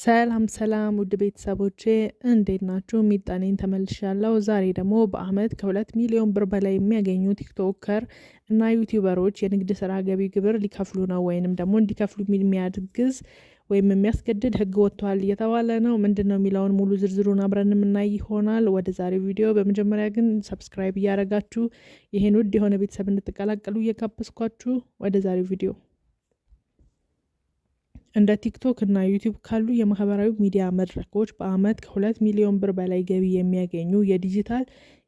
ሰላም ውድ ቤተሰቦቼ እንዴት ናችሁ? ሚጣኔን ተመልሻለሁ። ዛሬ ደግሞ በአመት ከ2 ሚሊዮን ብር በላይ የሚያገኙ ቲክቶከር እና ዩቲዩበሮች የንግድ ስራ ገቢ ግብር ሊከፍሉ ነው ወይንም ደግሞ እንዲከፍሉ የሚያግዝ ወይም የሚያስገድድ ህግ ወጥቷል እየተባለ ነው። ምንድነው የሚለውን ሙሉ ዝርዝሩን አብረን የምናይ ይሆናል። ወደ ዛሬው ቪዲዮ በመጀመሪያ ግን ሰብስክራይብ እያደረጋችሁ ይሄን ውድ የሆነ ቤተሰብ እንድትቀላቀሉ እየጋበዝኳችሁ ወደ ዛሬው ቪዲዮ እንደ ቲክቶክ እና ዩቲዩብ ካሉ የማህበራዊ ሚዲያ መድረኮች በአመት ከ2 ሚሊዮን ብር በላይ ገቢ የሚያገኙ የዲጂታል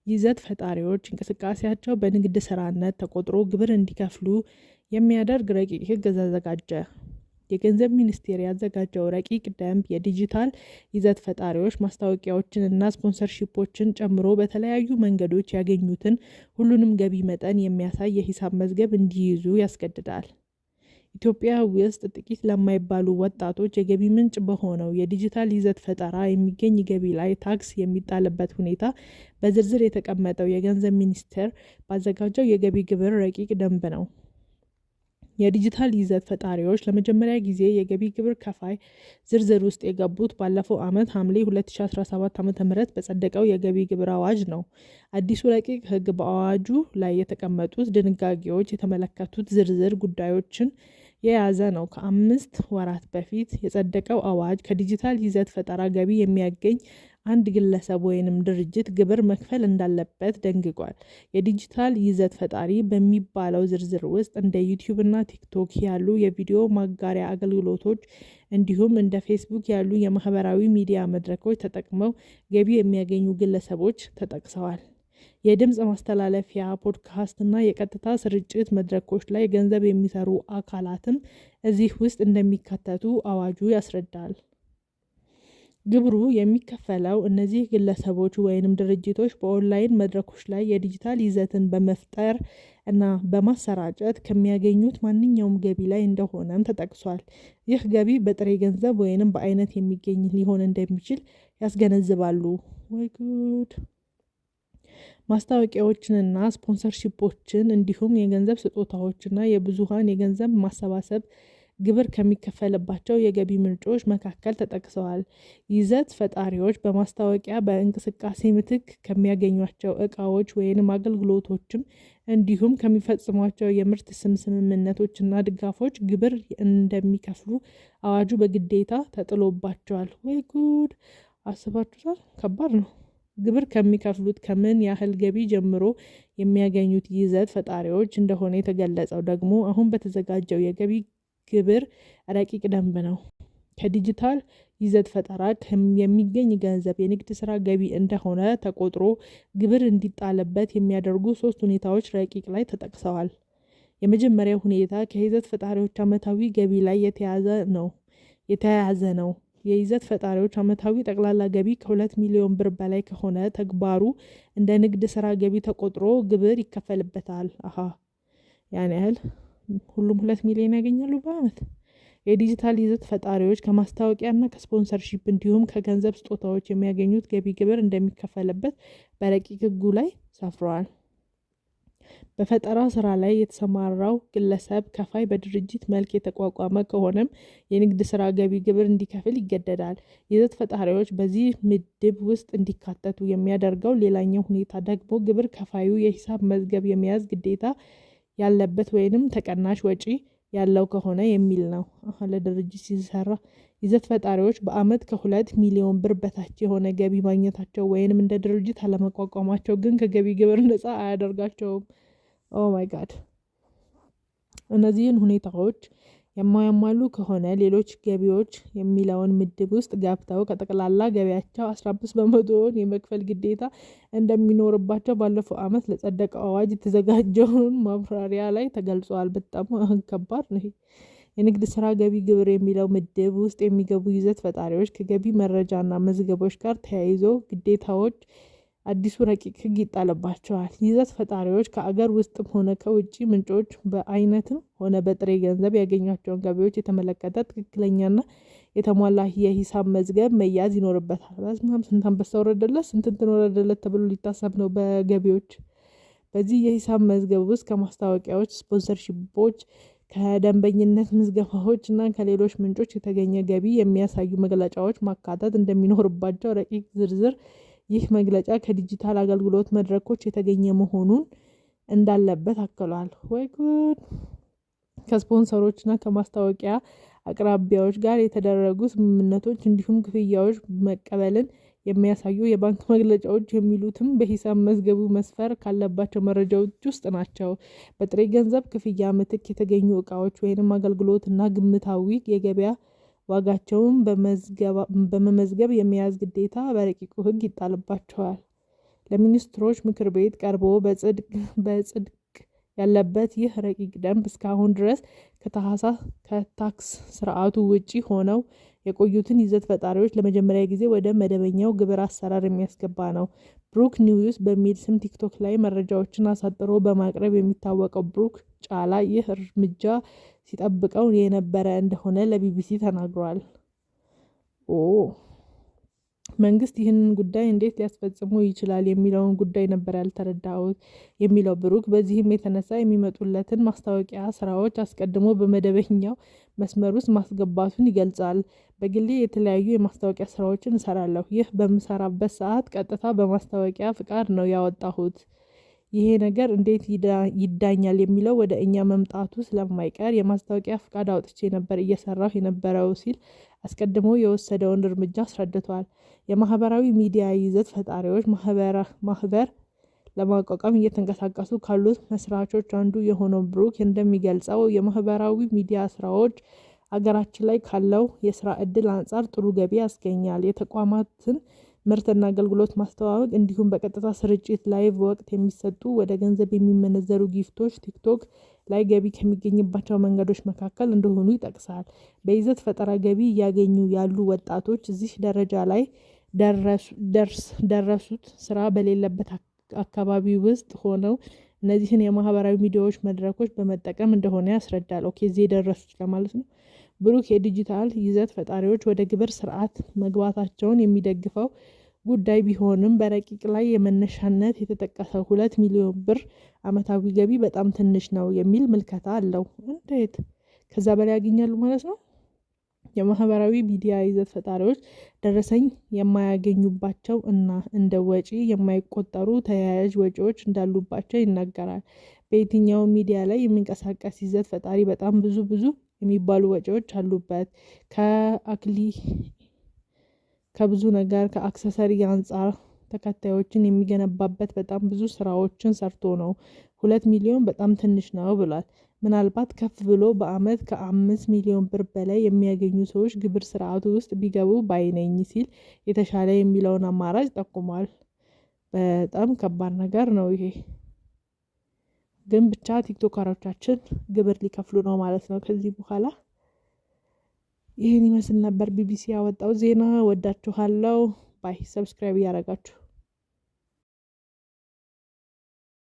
ይዘት ፈጣሪዎች እንቅስቃሴያቸው በንግድ ስራነት ተቆጥሮ ግብር እንዲከፍሉ የሚያደርግ ረቂቅ ህግ ተዘጋጀ። የገንዘብ ሚኒስቴር ያዘጋጀው ረቂቅ ደንብ የዲጂታል ይዘት ፈጣሪዎች ማስታወቂያዎችን እና ስፖንሰርሺፖችን ጨምሮ በተለያዩ መንገዶች ያገኙትን ሁሉንም ገቢ መጠን የሚያሳይ የሂሳብ መዝገብ እንዲይዙ ያስገድዳል። ኢትዮጵያ ውስጥ ጥቂት ለማይባሉ ወጣቶች የገቢ ምንጭ በሆነው የዲጂታል ይዘት ፈጠራ የሚገኝ ገቢ ላይ ታክስ የሚጣልበት ሁኔታ በዝርዝር የተቀመጠው የገንዘብ ሚኒስቴር ባዘጋጀው የገቢ ግብር ረቂቅ ደንብ ነው። የዲጂታል ይዘት ፈጣሪዎች ለመጀመሪያ ጊዜ የገቢ ግብር ከፋይ ዝርዝር ውስጥ የገቡት ባለፈው አመት ሐምሌ 2017 ዓ.ም በጸደቀው የገቢ ግብር አዋጅ ነው። አዲሱ ረቂቅ ህግ በአዋጁ ላይ የተቀመጡት ድንጋጌዎች የተመለከቱት ዝርዝር ጉዳዮችን የያዘ ነው። ከ5 ወራት በፊት የጸደቀው አዋጅ ከዲጂታል ይዘት ፈጠራ ገቢ የሚያገኝ አንድ ግለሰብ ወይንም ድርጅት ግብር መክፈል እንዳለበት ደንግጓል። የዲጂታል ይዘት ፈጣሪ በሚባለው ዝርዝር ውስጥ እንደ ዩቲዩብ እና ቲክቶክ ያሉ የቪዲዮ ማጋሪያ አገልግሎቶች እንዲሁም እንደ ፌስቡክ ያሉ የማህበራዊ ሚዲያ መድረኮች ተጠቅመው ገቢ የሚያገኙ ግለሰቦች ተጠቅሰዋል። የድምጽ ማስተላለፊያ፣ ፖድካስት እና የቀጥታ ስርጭት መድረኮች ላይ ገንዘብ የሚሰሩ አካላትም እዚህ ውስጥ እንደሚካተቱ አዋጁ ያስረዳል። ግብሩ የሚከፈለው እነዚህ ግለሰቦች ወይንም ድርጅቶች በኦንላይን መድረኮች ላይ የዲጂታል ይዘትን በመፍጠር እና በማሰራጨት ከሚያገኙት ማንኛውም ገቢ ላይ እንደሆነም ተጠቅሷል። ይህ ገቢ በጥሬ ገንዘብ ወይንም በአይነት የሚገኝ ሊሆን እንደሚችል ያስገነዝባሉ። ወይ ጉድ! ማስታወቂያዎችንና ስፖንሰርሺፖችን እንዲሁም የገንዘብ ስጦታዎችና የብዙሃን የገንዘብ ማሰባሰብ ግብር ከሚከፈልባቸው የገቢ ምንጮች መካከል ተጠቅሰዋል። ይዘት ፈጣሪዎች በማስታወቂያ በእንቅስቃሴ ምትክ ከሚያገኟቸው እቃዎች ወይንም አገልግሎቶችም እንዲሁም ከሚፈጽሟቸው የምርት ስም ስምምነቶችና ድጋፎች ግብር እንደሚከፍሉ አዋጁ በግዴታ ተጥሎባቸዋል። ወይ ጉድ! አስባችሁታል? ከባድ ነው። ግብር ከሚከፍሉት ከምን ያህል ገቢ ጀምሮ የሚያገኙት ይዘት ፈጣሪዎች እንደሆነ የተገለጸው ደግሞ አሁን በተዘጋጀው የገቢ ግብር ረቂቅ ደንብ ነው። ከዲጂታል ይዘት ፈጠራ የሚገኝ ገንዘብ የንግድ ስራ ገቢ እንደሆነ ተቆጥሮ ግብር እንዲጣልበት የሚያደርጉ 3 ሁኔታዎች ረቂቅ ላይ ተጠቅሰዋል። የመጀመሪያው ሁኔታ ከይዘት ፈጣሪዎች አመታዊ ገቢ ላይ የተያያዘ ነው። የይዘት ፈጣሪዎች አመታዊ ጠቅላላ ገቢ ከ2 ሚሊዮን ብር በላይ ከሆነ ተግባሩ እንደ ንግድ ስራ ገቢ ተቆጥሮ ግብር ይከፈልበታል። ያን ያህል ሁሉም 2 ሚሊዮን ያገኛሉ በአመት። የዲጂታል ይዘት ፈጣሪዎች ከማስታወቂያና ከስፖንሰርሺፕ እንዲሁም ከገንዘብ ስጦታዎች የሚያገኙት ገቢ ግብር እንደሚከፈልበት በረቂቅ ህጉ ላይ ሰፍሯል። በፈጠራ ስራ ላይ የተሰማራው ግለሰብ ከፋይ በድርጅት መልክ የተቋቋመ ከሆነም የንግድ ስራ ገቢ ግብር እንዲከፍል ይገደዳል። ይዘት ፈጣሪዎች በዚህ ምድብ ውስጥ እንዲካተቱ የሚያደርገው ሌላኛው ሁኔታ ደግሞ ግብር ከፋዩ የሂሳብ መዝገብ የመያዝ ግዴታ ያለበት ወይንም ተቀናሽ ወጪ ያለው ከሆነ የሚል ነው። ለድርጅት ሲሰራ ይዘት ፈጣሪዎች በአመት ከ2 ሚሊዮን ብር በታች የሆነ ገቢ ማግኘታቸው ወይንም እንደ ድርጅት አለመቋቋማቸው ግን ከገቢ ግብር ነፃ አያደርጋቸውም። ኦ ማይ ጋድ! እነዚህን ሁኔታዎች የማያሟሉ ከሆነ ሌሎች ገቢዎች የሚለውን ምድብ ውስጥ ገብተው ከጠቅላላ ገቢያቸው 15% የመክፈል ግዴታ እንደሚኖርባቸው ባለፈው አመት ለጸደቀው አዋጅ የተዘጋጀውን ማብራሪያ ላይ ተገልጿል። በጣም ከባድ ነው። የንግድ ስራ ገቢ ግብር የሚለው ምድብ ውስጥ የሚገቡ ይዘት ፈጣሪዎች ከገቢ መረጃና መዝገቦች ጋር ተያይዞ ግዴታዎች አዲሱ ረቂቅ ህግ ይጣልባቸዋል። ይዘት ፈጣሪዎች ከአገር ውስጥም ሆነ ከውጭ ምንጮች በአይነትም ሆነ በጥሬ ገንዘብ ያገኟቸውን ገቢዎች የተመለከተ ትክክለኛና የተሟላ የሂሳብ መዝገብ መያዝ ይኖርበታል። በስማም ስንት አንበሳ ወረደለት ስንት እንትን ወረደለት ተብሎ ሊታሰብ ነው በገቢዎች። በዚህ የሂሳብ መዝገብ ውስጥ ከማስታወቂያዎች፣ ስፖንሰርሺፖች፣ ከደንበኝነት ምዝገባዎች እና ከሌሎች ምንጮች የተገኘ ገቢ የሚያሳዩ መግለጫዎች ማካተት እንደሚኖርባቸው ረቂቅ ዝርዝር ይህ መግለጫ ከዲጂታል አገልግሎት መድረኮች የተገኘ መሆኑን እንዳለበት አክሏል። ወይ ጉድ! ከስፖንሰሮችና ከማስታወቂያ አቅራቢያዎች ጋር የተደረጉ ስምምነቶች እንዲሁም ክፍያዎች መቀበልን የሚያሳዩ የባንክ መግለጫዎች የሚሉትም በሂሳብ መዝገቡ መስፈር ካለባቸው መረጃዎች ውስጥ ናቸው። በጥሬ ገንዘብ ክፍያ ምትክ የተገኙ እቃዎች ወይንም አገልግሎት እና ግምታዊ የገበያ ዋጋቸውን በመመዝገብ የመያዝ ግዴታ በረቂቁ ሕግ ይጣልባቸዋል። ለሚኒስትሮች ምክር ቤት ቀርቦ በጽድቅ ያለበት ይህ ረቂቅ ደንብ እስካሁን ድረስ ከታክስ ስርዓቱ ውጪ ሆነው የቆዩትን ይዘት ፈጣሪዎች ለመጀመሪያ ጊዜ ወደ መደበኛው ግብር አሰራር የሚያስገባ ነው። ብሩክ ኒውስ በሚል ስም ቲክቶክ ላይ መረጃዎችን አሳጥሮ በማቅረብ የሚታወቀው ብሩክ ጫላ ይህ እርምጃ ሲጠብቀው የነበረ እንደሆነ ለቢቢሲ ተናግሯል። መንግስት ይህንን ጉዳይ እንዴት ሊያስፈጽሙ ይችላል የሚለውን ጉዳይ ነበር ያልተረዳሁት የሚለው ብሩክ፣ በዚህም የተነሳ የሚመጡለትን ማስታወቂያ ስራዎች አስቀድሞ በመደበኛው መስመር ውስጥ ማስገባቱን ይገልጻል። በግሌ የተለያዩ የማስታወቂያ ስራዎችን እሰራለሁ። ይህ በምሰራበት ሰዓት ቀጥታ በማስታወቂያ ፍቃድ ነው ያወጣሁት። ይሄ ነገር እንዴት ይዳኛል የሚለው ወደ እኛ መምጣቱ ስለማይቀር የማስታወቂያ ፍቃድ አውጥቼ ነበር እየሰራሁ የነበረው ሲል አስቀድሞ የወሰደውን እርምጃ አስረድቷል። የማህበራዊ ሚዲያ ይዘት ፈጣሪዎች ማህበር ለማቋቋም እየተንቀሳቀሱ ካሉት መስራቾች አንዱ የሆነው ብሩክ እንደሚገልጸው የማህበራዊ ሚዲያ ስራዎች አገራችን ላይ ካለው የስራ እድል አንጻር ጥሩ ገቢ ያስገኛል። የተቋማትን ምርትና አገልግሎት ማስተዋወቅ እንዲሁም በቀጥታ ስርጭት ላይቭ ወቅት የሚሰጡ ወደ ገንዘብ የሚመነዘሩ ጊፍቶች ቲክቶክ ላይ ገቢ ከሚገኝባቸው መንገዶች መካከል እንደሆኑ ይጠቅሳል። በይዘት ፈጠራ ገቢ እያገኙ ያሉ ወጣቶች እዚህ ደረጃ ላይ ደረሱት ስራ በሌለበት አካባቢ ውስጥ ሆነው እነዚህን የማህበራዊ ሚዲያዎች መድረኮች በመጠቀም እንደሆነ ያስረዳል። እዚህ የደረሱት ለማለት ነው። ብሩክ የዲጂታል ይዘት ፈጣሪዎች ወደ ግብር ስርዓት መግባታቸውን የሚደግፈው ጉዳይ ቢሆንም በረቂቅ ላይ የመነሻነት የተጠቀሰው 2 ሚሊዮን ብር አመታዊ ገቢ በጣም ትንሽ ነው የሚል ምልከታ አለው። እንዴት ከዛ በላይ ያገኛሉ ማለት ነው? የማህበራዊ ሚዲያ ይዘት ፈጣሪዎች ደረሰኝ የማያገኙባቸው እና እንደ ወጪ የማይቆጠሩ ተያያዥ ወጪዎች እንዳሉባቸው ይናገራል። በየትኛው ሚዲያ ላይ የሚንቀሳቀስ ይዘት ፈጣሪ በጣም ብዙ የሚባሉ ወጪዎች አሉበት። ከብዙ ነገር ከአክሰሰሪ አንጻር ተከታዮችን የሚገነባበት በጣም ብዙ ስራዎችን ሰርቶ ነው። 2 ሚሊዮን በጣም ትንሽ ነው ብሏል። ምናልባት ከፍ ብሎ በአመት ከ5 ሚሊዮን ብር በላይ የሚያገኙ ሰዎች ግብር ስርዓቱ ውስጥ ቢገቡ ባይነኝ ሲል የተሻለ የሚለውን አማራጭ ጠቁሟል። በጣም ከባድ ነገር ነው ይሄ። ግን ብቻ ቲክቶከሮቻችን ግብር ሊከፍሉ ነው ማለት ነው ከዚህ በኋላ። ይህን ይመስል ነበር ቢቢሲ ያወጣው ዜና። ወዳችኋለሁ። ባይ። ሰብስክራይብ እያደረጋችሁ